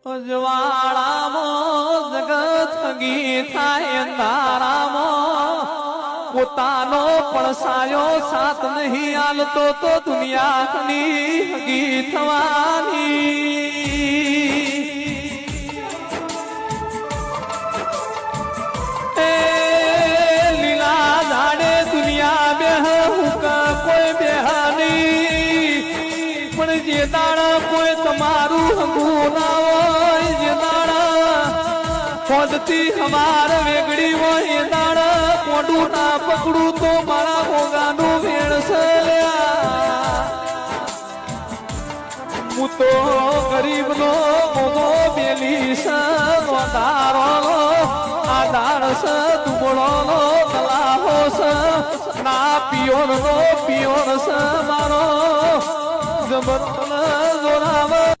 અજવાળામાં જગત હગી થાય અંધારામાં પોતાનો પડસાયો સાથ નહીં આલતો તો દુનિયાની હગી થવાની એ લીલા ઝાડે દુનિયા બેહ કોઈ બેહાની પણ જે દાડા કોઈ તમારું હગું ના હોય જે દાડા ખોદતી હમાર વેગડી હોય એ દાડા મોઢું ના પકડું તો મારા ભોગાનું ભેળસલ્યા હું તો ગરીબનો મોગો બેલી સારો આધાર સ દુબળોનો તલાહો સ ના પિયોરનો પિયોર સ મારો જબરદસ્ત જોરાવ